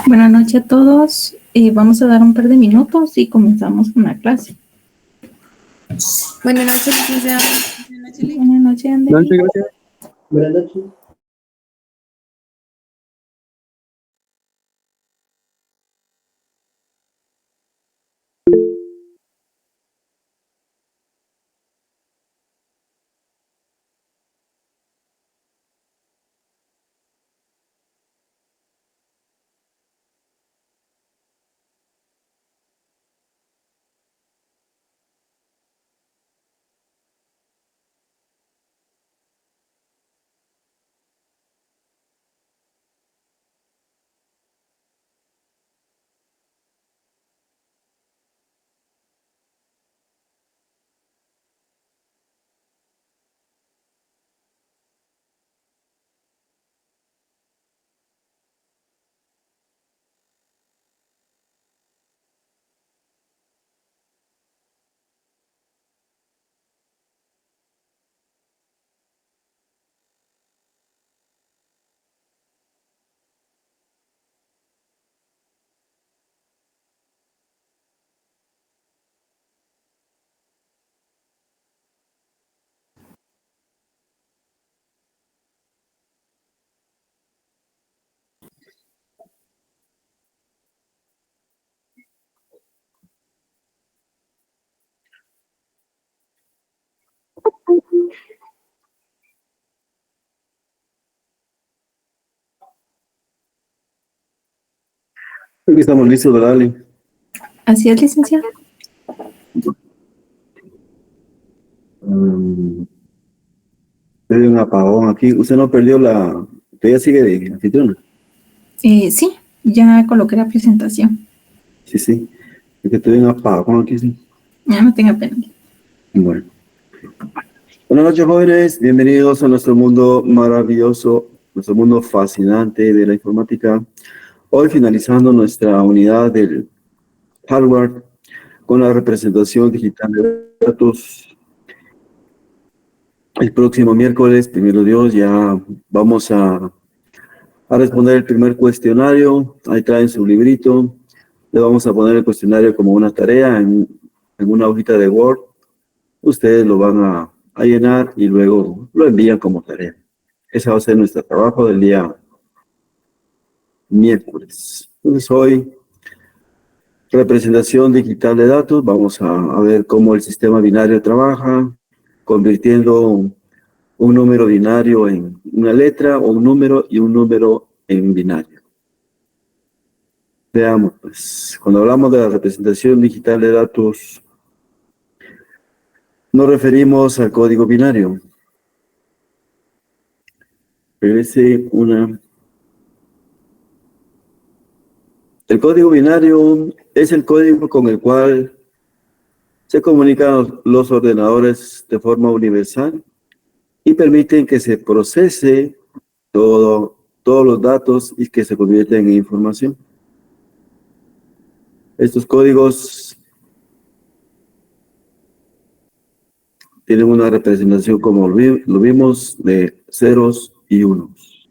Buenas noches a todos. Vamos a dar un par de minutos y comenzamos con la clase. Buenas noches, licenciada. Buenas noches, Andrés. Muchas gracias. Buenas noches. Aquí estamos listos, ¿verdad, Ale? Así es, licenciado. Hay un apagón aquí. ¿Usted no perdió la... ¿Todavía sigue de anfitriona? Sí, ya coloqué la presentación. Sí, sí. Es que tuve un apagón aquí, sí. Ya no tenga pena. Bueno. Buenas noches, jóvenes. Bienvenidos a nuestro mundo maravilloso, nuestro mundo fascinante de la informática. Hoy finalizando nuestra unidad del hardware con la representación digital de datos. El próximo miércoles, primero Dios, ya vamos a responder el primer cuestionario. Ahí traen su librito. Le vamos a poner el cuestionario como una tarea en una hojita de Word. Ustedes lo van a llenar y luego lo envían como tarea. Ese va a ser nuestro trabajo del día miércoles. Entonces hoy, representación digital de datos. Vamos a ver cómo el sistema binario trabaja, convirtiendo un número binario en una letra o un número y un número en binario. Veamos, pues, cuando hablamos de la representación digital de datos, nos referimos al código binario. El código binario es el código con el cual se comunican los ordenadores de forma universal y permiten que se procese todos los datos y que se convierten en información. Estos códigos tienen una representación, como lo vimos, de ceros y unos.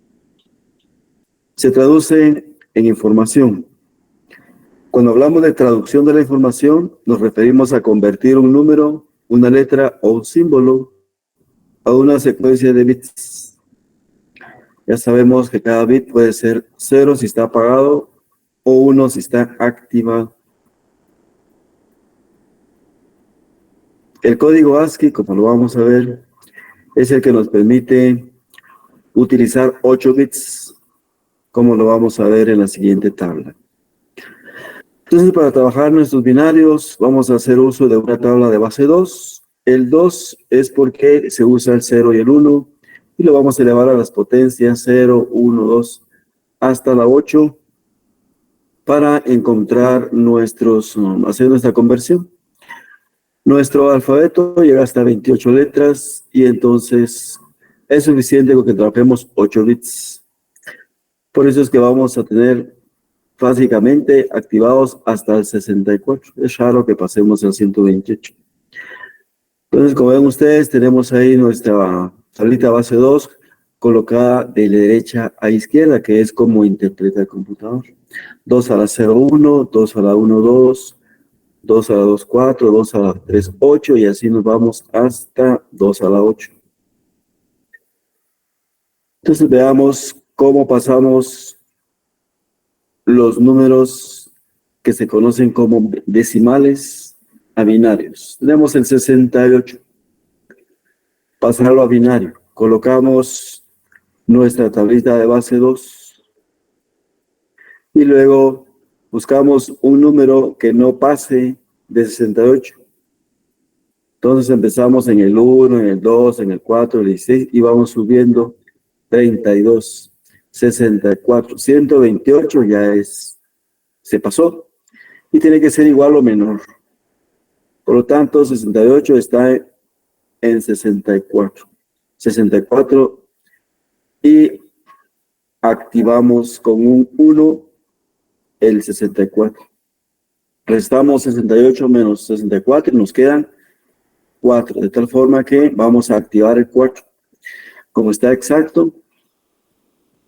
Se traducen en información. Cuando hablamos de traducción de la información, nos referimos a convertir un número, una letra o un símbolo a una secuencia de bits. Ya sabemos que cada bit puede ser 0 si está apagado o 1 si está activado. El código ASCII, como lo vamos a ver, es el que nos permite utilizar 8 bits, como lo vamos a ver en la siguiente tabla. Entonces, para trabajar nuestros binarios, vamos a hacer uso de una tabla de base 2. El 2 es porque se usa el 0 y el 1, y lo vamos a elevar a las potencias 0, 1, 2, hasta la 8, para encontrar hacer nuestra conversión. Nuestro alfabeto llega hasta 28 letras, y entonces es suficiente con que trabajemos 8 bits. Por eso es que vamos a tener básicamente activados hasta el 64. Es raro que pasemos al 128. Entonces, como ven ustedes, tenemos ahí nuestra tablita base 2 colocada de derecha a izquierda, que es como interpreta el computador. 2 a la 0, 1, 2 a la 1, 2, 2 a la 2, 4, 2 a la 3, 8, y así nos vamos hasta 2 a la 8. Entonces veamos cómo pasamos los números que se conocen como decimales a binarios. Tenemos el 68. Pasarlo a binario. Colocamos nuestra tablita de base 2 y luego buscamos un número que no pase de 68. Entonces empezamos en el 1, en el 2, en el 4, el 16 y vamos subiendo 32, 64, 128 ya se pasó y tiene que ser igual o menor. Por lo tanto, 68 está en 64. 64 y activamos con un 1 el 64. Restamos 68 menos 64 y nos quedan 4, de tal forma que vamos a activar el 4. Como está exacto,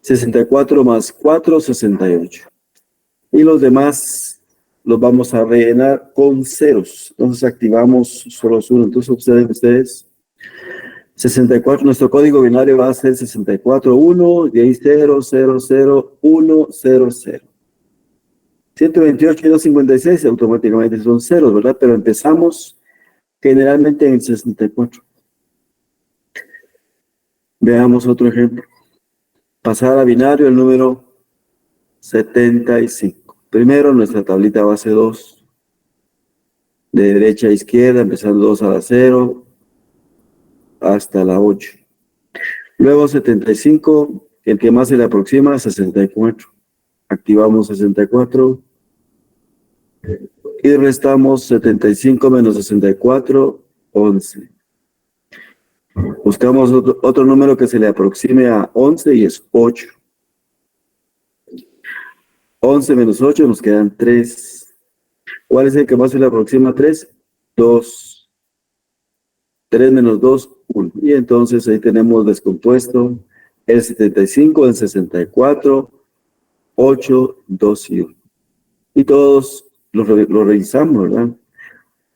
64 más 4, 68. Y los demás los vamos a rellenar con ceros. Entonces activamos solo los 1. Entonces observen ustedes, 64, nuestro código binario va a ser 64, 1, y ahí 0, 0, 0, 1, 0, 0. 128 y 256 automáticamente son ceros, ¿verdad? Pero empezamos generalmente en 64. Veamos otro ejemplo. Pasar a binario el número 75. Primero nuestra tablita base 2. De derecha a izquierda, empezando 2 a la 0 hasta la 8. Luego 75, el que más se le aproxima, 64. Activamos 64. Y restamos 75 menos 64, 11. Buscamos otro número que se le aproxime a 11 y es 8. 11 menos 8 nos quedan 3. ¿Cuál es el que más se le aproxima a 3? 2. 3 menos 2, 1. Y entonces ahí tenemos descompuesto el 75, el 64, 8, 2 y 1. Y todos lo revisamos, ¿verdad?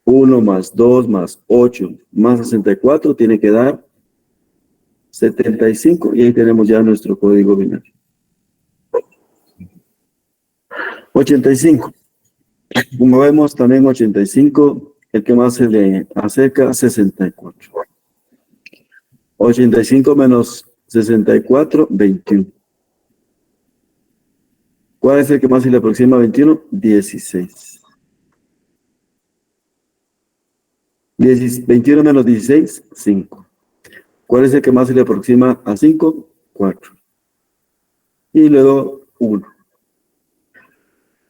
1 más 2 más 8 más 64 tiene que dar 75. Y ahí tenemos ya nuestro código binario. 85. Como vemos también 85, el que más se le acerca, 64. 85 menos 64, 21. ¿Cuál es el que más se le aproxima a 21? 16. 21 menos 16, 5. ¿Cuál es el que más se le aproxima a 5? 4. Y luego 1.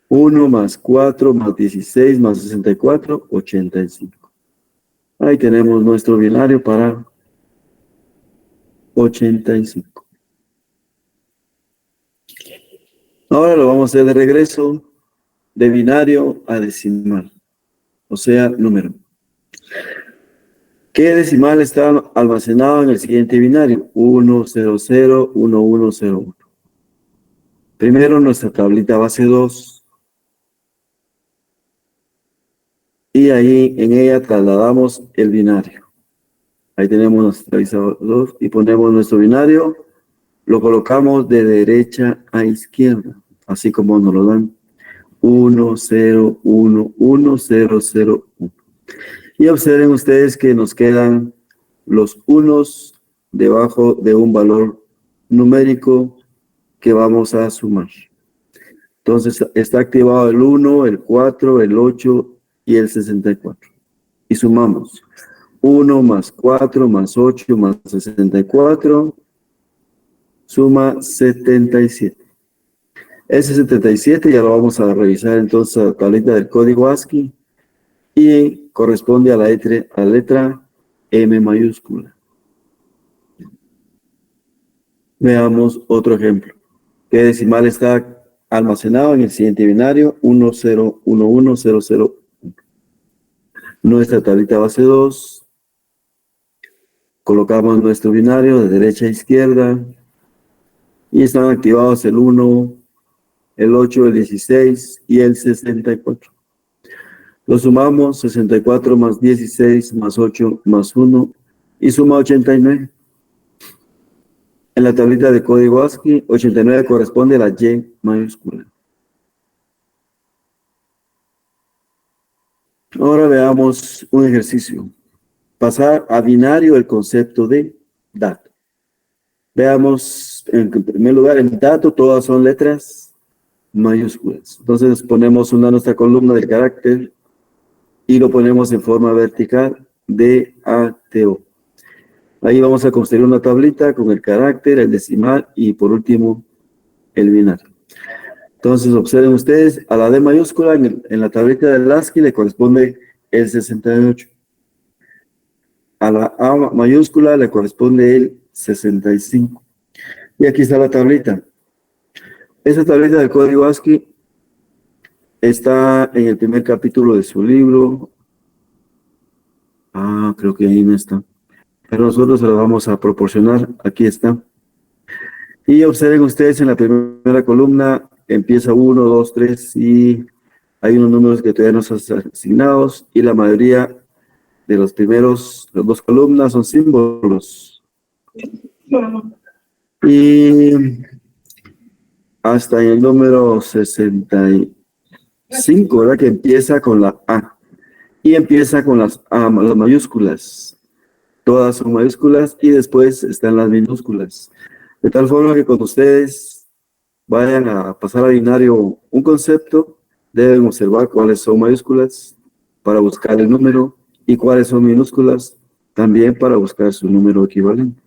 1 más 4 más 16 más 64, 85. Ahí tenemos nuestro binario para 85. Ahora lo vamos a hacer de regreso de binario a decimal, o sea, número. ¿Qué decimal está almacenado en el siguiente binario? 1, 0, 0, 1, 1, 0, 1. Primero nuestra tablita base 2. Y ahí en ella trasladamos el binario. Ahí tenemos nuestra tablita 2 y ponemos nuestro binario. Lo colocamos de derecha a izquierda, así como nos lo dan. 1, 0, 1, 1, 0, 0, 1. Y observen ustedes que nos quedan los unos debajo de un valor numérico que vamos a sumar. Entonces está activado el 1, el 4, el 8 y el 64. Y sumamos 1 más 4 más 8 más 64, suma 77. Ese 77 ya lo vamos a revisar entonces a la tablita del código ASCII y corresponde a la letra M mayúscula. Veamos otro ejemplo. ¿Qué decimal está almacenado en el siguiente binario? 1, 0, 1, 1, 0, 0, 1. Nuestra tablita base 2. Colocamos nuestro binario de derecha a izquierda y están activados el 1, el 8, el 16 y el 64. Lo sumamos, 64 más 16 más 8 más 1 y suma 89. En la tablita de código ASCII, 89 corresponde a la Y mayúscula. Ahora veamos un ejercicio. Pasar a binario el concepto de dato. Veamos, en primer lugar, en dato todas son letras mayúsculas. Entonces ponemos nuestra columna del carácter y lo ponemos en forma vertical, D-A-T-O. Ahí vamos a construir una tablita con el carácter, el decimal y por último el binario. Entonces observen ustedes, a la D mayúscula en la tablita del ASCII le corresponde el 68. A la A mayúscula le corresponde el 65. Y aquí está la tablita. Esa tablita del código ASCII está en el primer capítulo de su libro. Creo que ahí no está. Pero nosotros se lo vamos a proporcionar. Aquí está. Y observen ustedes en la primera columna, empieza 1, 2, 3 y hay unos números que todavía no son asignados y la mayoría de las dos columnas son símbolos. Y hasta en el número 65, ¿verdad? Que empieza con la A. Y empieza con las mayúsculas. Todas son mayúsculas y después están las minúsculas. De tal forma que cuando ustedes vayan a pasar a binario un concepto, deben observar cuáles son mayúsculas para buscar el número y cuáles son minúsculas también para buscar su número equivalente.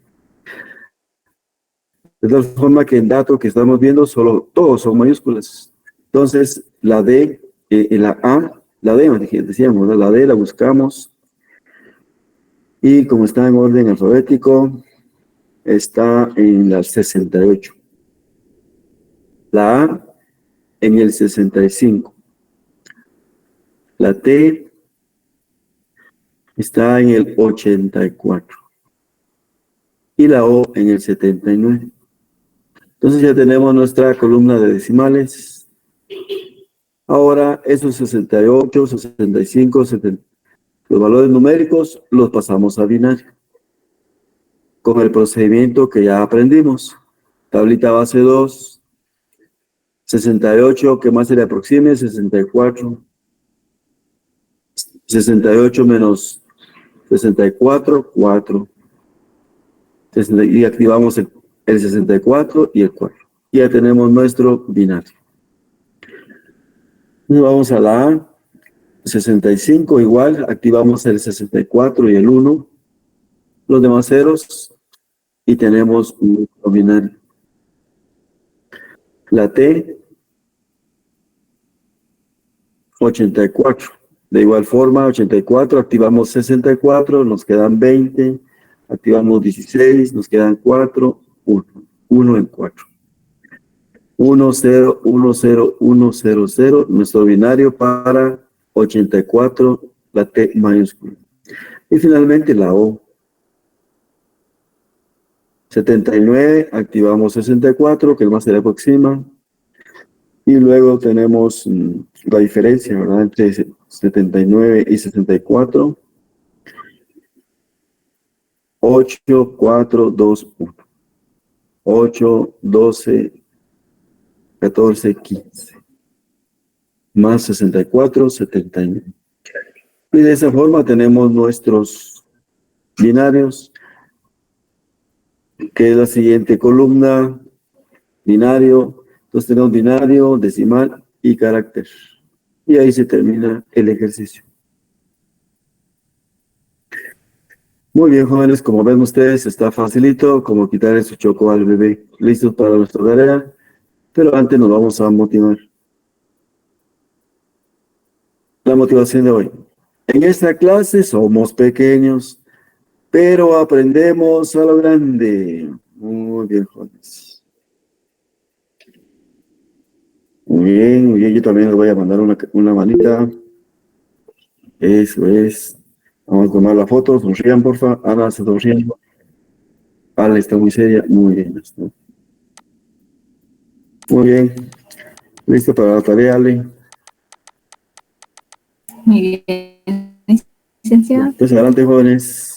De tal forma que en dato que estamos viendo, todos son mayúsculas. Entonces, la D, la D, decíamos, ¿no? La D la buscamos. Y como está en orden alfabético, está en la 68. La A en el 65. La T está en el 84. Y la O en el 79. Entonces ya tenemos nuestra columna de decimales. Ahora esos 68, 65, 70, los valores numéricos los pasamos a binario. Con el procedimiento que ya aprendimos. Tablita base 2, 68, ¿qué más se le aproxime? 64. 68 menos 64, 4. Y activamos el 64 y el 4. Ya tenemos nuestro binario. Vamos a la A, 65 igual, activamos el 64 y el 1. Los demás ceros y tenemos un binario. La T, 84. De igual forma, 84, activamos 64, nos quedan 20, activamos 16, nos quedan 4, 1 en 4. 1, 0, 1, 0, 1, 0, 0, nuestro binario para 84, la T mayúscula. Y finalmente la O. 79, activamos 64, que más se le aproxima. Y luego tenemos la diferencia, ¿verdad? Entre 79 y 64. 8, 4, 2, 1. 8, 12, 14, 15. Más 64, 79. Y de esa forma tenemos nuestros binarios, que es la siguiente columna, binario. Entonces tenemos binario, decimal y carácter. Y ahí se termina el ejercicio. Muy bien, jóvenes, como ven ustedes, está facilito como quitar su choco al bebé. ¿Listos para nuestra tarea? Pero antes nos vamos a motivar. La motivación de hoy. En esta clase somos pequeños, pero aprendemos a lo grande. Muy bien, jóvenes. Muy bien, muy bien. Yo también les voy a mandar una manita. Eso es. Vamos a tomar la foto. Sonrían, porfa. Ana se sonríen. Ana está muy seria. Muy bien. Muy bien. ¿Listo para la tarea, Ale? Muy bien, licenciada. Entonces, adelante, jóvenes.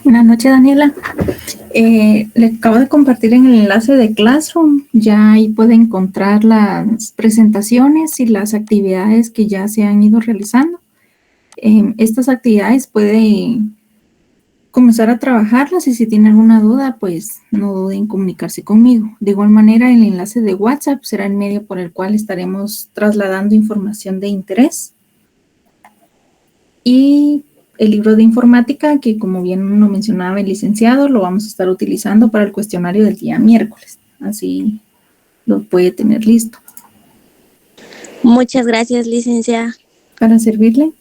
Buenas noches, Daniela. Le acabo de compartir en el enlace de Classroom. Ya ahí puede encontrar las presentaciones y las actividades que ya se han ido realizando. Estas actividades puede comenzar a trabajarlas y si tiene alguna duda, pues no duden en comunicarse conmigo. De igual manera, el enlace de WhatsApp será el medio por el cual estaremos trasladando información de interés. Y el libro de informática, que como bien lo mencionaba el licenciado, lo vamos a estar utilizando para el cuestionario del día miércoles. Así lo puede tener listo. Muchas gracias, licenciada. Para servirle.